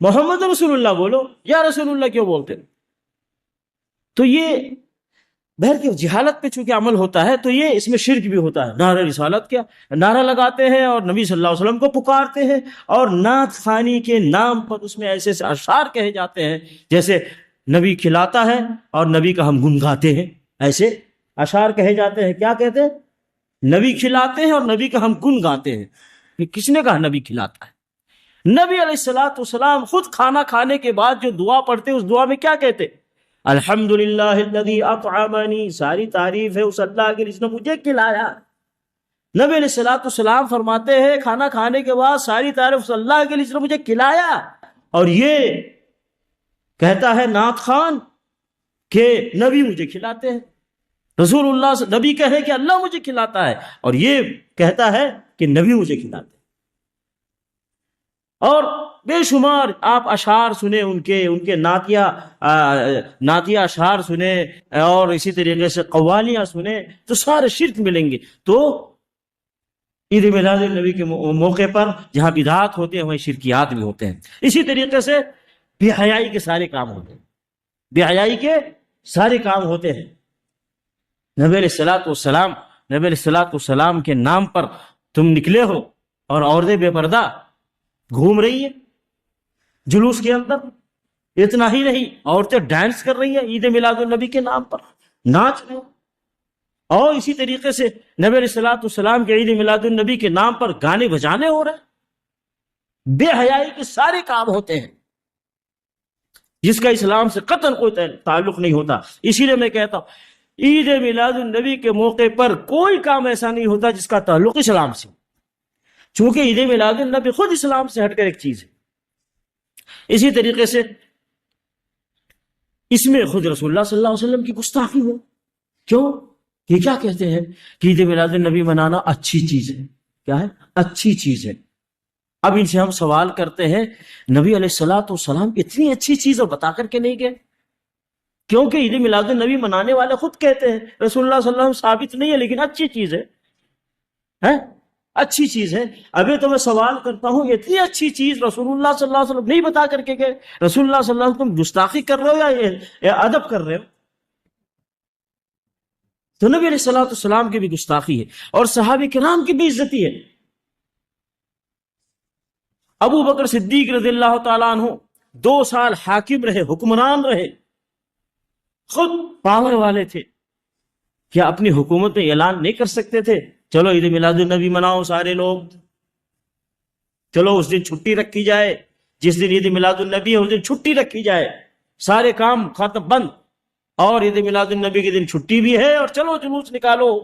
محمد رسول اللہ بولو، یا رسول اللہ کیوں بولتے؟ تو یہ بہر کی جہالت پہ چونکہ عمل ہوتا ہے تو یہ اس میں شرک بھی ہوتا ہے۔ نعرہ رسالت کیا نعرہ لگاتے ہیں اور نبی صلی اللہ علیہ وسلم کو پکارتے ہیں، اور نعت خوانی کے نام پر اس میں ایسے ایسے اشعار کہے جاتے ہیں جیسے نبی کھلاتا ہے اور نبی کا ہم گنگاتے ہیں، ایسے اشعار کہے جاتے ہیں۔ کیا کہتے ہیں؟ نبی کھلاتے ہیں اور نبی کا ہم گنگاتے ہیں۔ یہ کس نے کہا نبی کھلاتا ہے؟ نبی علیہ الصلوۃ والسلام خود کھانا کھانے کے بعد جو دعا پڑھتے اس دعا میں کیا کہتے؟ الحمدللہ الذی اطعمنی، ساری تعریف ہے اس اللہ کی جس نے مجھے کھلایا۔ نبی علیہ الصلوۃ والسلام فرماتے ہیں کھانا کھانے کے بعد ساری تعریف اس اللہ کے جس نے مجھے کھلایا، اور یہ کہتا ہے نعت خان کہ نبی مجھے کھلاتے ہیں، رسول اللہ نبی کہے کہ اللہ مجھے کھلاتا ہے، اور یہ کہتا ہے کہ نبی مجھے کھلاتے ہیں۔ اور بے شمار آپ اشعار سنیں ان کے نعتیہ اشعار سنیں، اور اسی طریقے سے قوالیاں سنیں تو سارے شرک ملیں گے۔ تو عید میلاد النبی کے موقع پر جہاں بدعات ہوتے ہیں وہیں شرکیات بھی ہوتے ہیں۔ اسی طریقے سے بے حیائی کے سارے کام ہوتے ہیں، بے حیائی کے سارے کام ہوتے ہیں۔ نبی علیہ الصلوۃ والسلام کے نام پر تم نکلے ہو اور عورتیں بے پردہ گھوم رہی ہیں جلوس کے اندر، اتنا ہی نہیں عورتیں ڈانس کر رہی ہیں عید میلاد النبی کے نام پر، ناچ رہے ہیں، اور اسی طریقے سے نبی علیہ الصلوۃ والسلام کے عید میلاد النبی کے نام پر گانے بجانے ہو رہے ہیں۔ بے حیائی کے سارے کام ہوتے ہیں جس کا اسلام سے قطعاً کوئی تعلق نہیں ہوتا۔ اسی لیے میں کہتا ہوں عید میلاد النبی کے موقع پر کوئی کام ایسا نہیں ہوتا جس کا تعلق اسلام سے، چونکہ عید میلاد النبی خود اسلام سے ہٹ کر ایک چیز ہے۔ اسی طریقے سے اس میں خود رسول اللہ صلی اللہ علیہ وسلم کی گستاخی ہو۔ کیوں؟ یہ کیا کہتے ہیں کہ عید میلاد النبی منانا اچھی چیز ہے۔ کیا ہے؟ اچھی چیز ہے۔ اب ان سے ہم سوال کرتے ہیں نبی علیہ الصلوۃ والسلام اتنی اچھی چیز اور بتا کر کے نہیں گئے؟ کیونکہ عید میلاد النبی منانے والے خود کہتے ہیں رسول اللہ صلی اللہ علیہ وسلم ثابت نہیں ہے لیکن اچھی چیز ہے، اچھی چیز ہے۔ ابھی تو میں سوال کرتا ہوں اتنی اچھی چیز رسول اللہ صلی اللہ علیہ وسلم نہیں بتا کر کے گئے، رسول اللہ صلی اللہ علیہ وسلم گستاخی کر رہے ہو یا ادب کر رہے ہو؟ تو نبی علیہ الصلوۃ والسلام کی بھی گستاخی ہے اور صحابہ کرام کی بھی عزتی ہے۔ ابو بکر صدیق رضی اللہ تعالیٰ عنہ 2 سال حاکم رہے، حکمران رہے، خود پاور والے تھے، کیا اپنی حکومت میں اعلان نہیں کر سکتے تھے چلو عید میلاد النبی مناؤ سارے لوگ، چلو اس دن چھٹی رکھی جائے، جس دن عید میلاد النبی ہے اس دن چھٹی رکھی جائے، سارے کام ختم بند، اور عید میلاد النبی کے دن چھٹی بھی ہے اور چلو جلوس نکالو۔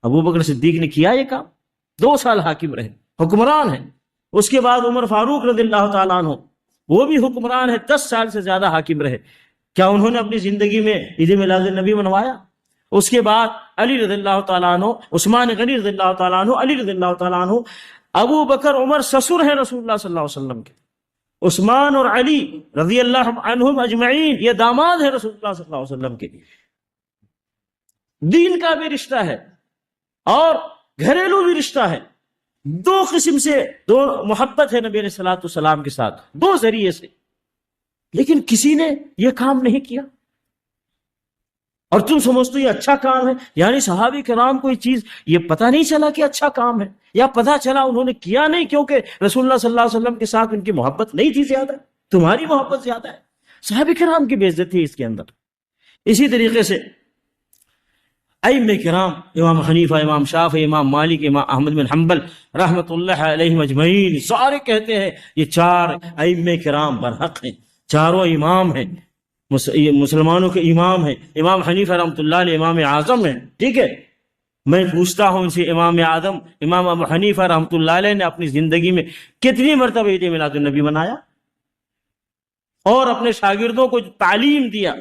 ابو بکر صدیق نے کیا یہ کام، 2 سال حاکم رہے، حکمران ہیں۔ اس کے بعد عمر فاروق رضی اللہ تعالیٰ عنہ وہ بھی حکمران ہے، 10 سال سے زیادہ حاکم رہے، کیا انہوں نے اپنی زندگی میں عید میلاد النبی منوایا؟ اس کے بعد علی رضی اللہ تعالیٰ عنہ، عثمان غنی رضی اللہ تعالیٰ عنہ، علی رضی اللہ تعالیٰ عنہ، ابو بکر عمر سسر ہیں رسول اللہ صلی اللہ علیہ وسلم کے، عثمان اور علی رضی اللہ عنہم اجمعین یہ داماد ہیں رسول اللہ صلی اللہ علیہ وسلم کے۔ دین کا بھی رشتہ ہے اور گھریلو بھی رشتہ ہے، 2 قسم سے 2 محبت ہے نبی علیہ الصلوۃ والسلام کے ساتھ، 2 ذریعے سے، لیکن کسی نے یہ کام نہیں کیا اور تم سمجھتے یہ اچھا کام ہے۔ یعنی صحابہ کرام کو یہ چیز یہ پتہ نہیں چلا کہ اچھا کام ہے، یا پتہ چلا انہوں نے کیا نہیں کیونکہ رسول اللہ صلی اللہ علیہ وسلم کے ساتھ ان کی محبت نہیں تھی زیادہ، تمہاری محبت زیادہ ہے۔ صحابہ کرام کی بے عزتی ہے اس کے اندر۔ اسی طریقے سے ائمہ کرام، امام حنیفہ، امام شافعی، امام مالک، امام احمد بن حنبل رحمۃ اللہ علیہم اجمعین سارے کہتے ہیں یہ 4 ائمہ کرام برحق ہیں، چاروں امام ہیں، مسلمانوں کے امام ہیں۔ امام حنیفہ رحمۃ اللہ علیہ امام اعظم ہیں، ٹھیک ہے۔ میں پوچھتا ہوں ان سے امام اعظم امام ابو حنیفہ رحمۃ اللہ علیہ نے اپنی زندگی میں کتنی مرتبہ عید میلاد النبی منایا اور اپنے شاگردوں کو تعلیم دیا؟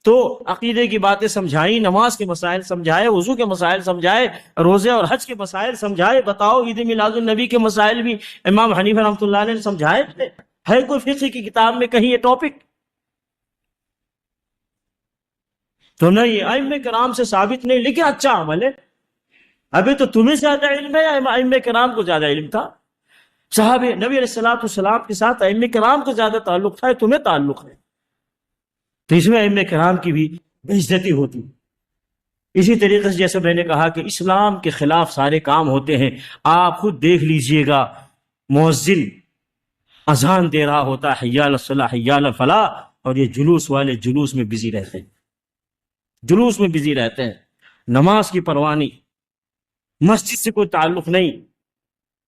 تو عقیدے کی باتیں سمجھائی، نماز کے مسائل سمجھائے، وضو کے مسائل سمجھائے، روزے اور حج کے مسائل سمجھائے۔ بتاؤ عید میلاد النبی کے مسائل بھی امام حنیفہ رحمۃ اللہ علیہ نے سمجھائے تھے؟ ہے کوئی فقہ کی کتاب میں کہیں یہ ٹاپک؟ تو نہیں، ائمہ کرام سے ثابت نہیں، لیکن اچھا عمل ہے۔ ابھی تو تمہیں زیادہ علم ہے یا ائمہ کرام کو زیادہ علم تھا؟ صحابہ نبی علیہ السلام کے ساتھ ائمہ کرام کا زیادہ تعلق تھا، تمہیں تعلق ہے، تو اس میں ائمہ کرام کی بھی بے عزتی ہوتی۔ اسی طریقے سے جیسے میں نے کہا کہ اسلام کے خلاف سارے کام ہوتے ہیں، آپ خود دیکھ لیجئے گا، مؤذن اذان دے رہا ہوتا ہے حی علی الصلاح حی علی الفلاح، اور یہ جلوس والے جلوس میں بزی رہتے ہیں، جلوس میں بزی رہتے ہیں، نماز کی پرواہ نہیں، مسجد سے کوئی تعلق نہیں،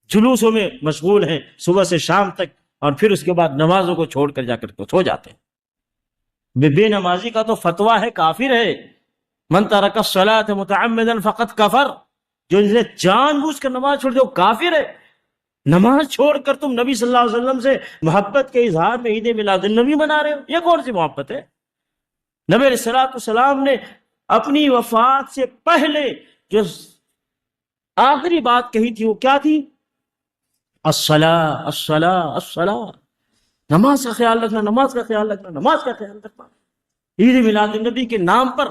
جلوسوں میں مشغول ہیں صبح سے شام تک، اور پھر اس کے بعد نمازوں کو چھوڑ کر جا کر سو جاتے ہیں۔ بے نمازی کا تو فتویٰ ہے کافر ہے، من ترک الصلاۃ متعمدا فقط کفر، جو نے جان بوجھ کر نماز چھوڑ دے وہ کافر ہے۔ نماز چھوڑ کر تم نبی صلی اللہ علیہ وسلم سے محبت کے اظہار میں عید میلاد النبی منا رہے ہو، یہ کون سی محبت ہے؟ نبی علیہ السلام نے اپنی وفات سے پہلے جو آخری بات کہی تھی وہ کیا تھی؟ الصلاۃ الصلاۃ الصلاۃ، نماز کا خیال رکھنا، نماز کا خیال رکھنا، نماز کا خیال رکھنا۔ عید میلاد النبی کے نام پر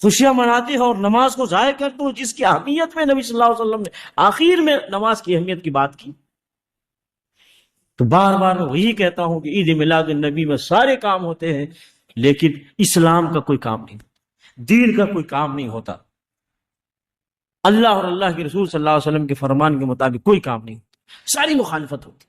خوشیاں مناتے ہو اور نماز کو ضائع کرتے ہو، جس کی اہمیت میں نبی صلی اللہ علیہ وسلم نے آخر میں نماز کی اہمیت کی بات کی۔ تو بار بار میں وہی کہتا ہوں کہ عید میلاد النبی میں سارے کام ہوتے ہیں، لیکن اسلام کا کوئی کام نہیں، دین کا کوئی کام نہیں ہوتا، اللہ اور اللہ کے رسول صلی اللہ علیہ وسلم کے فرمان کے مطابق کوئی کام نہیں، ساری مخالفت ہوتی۔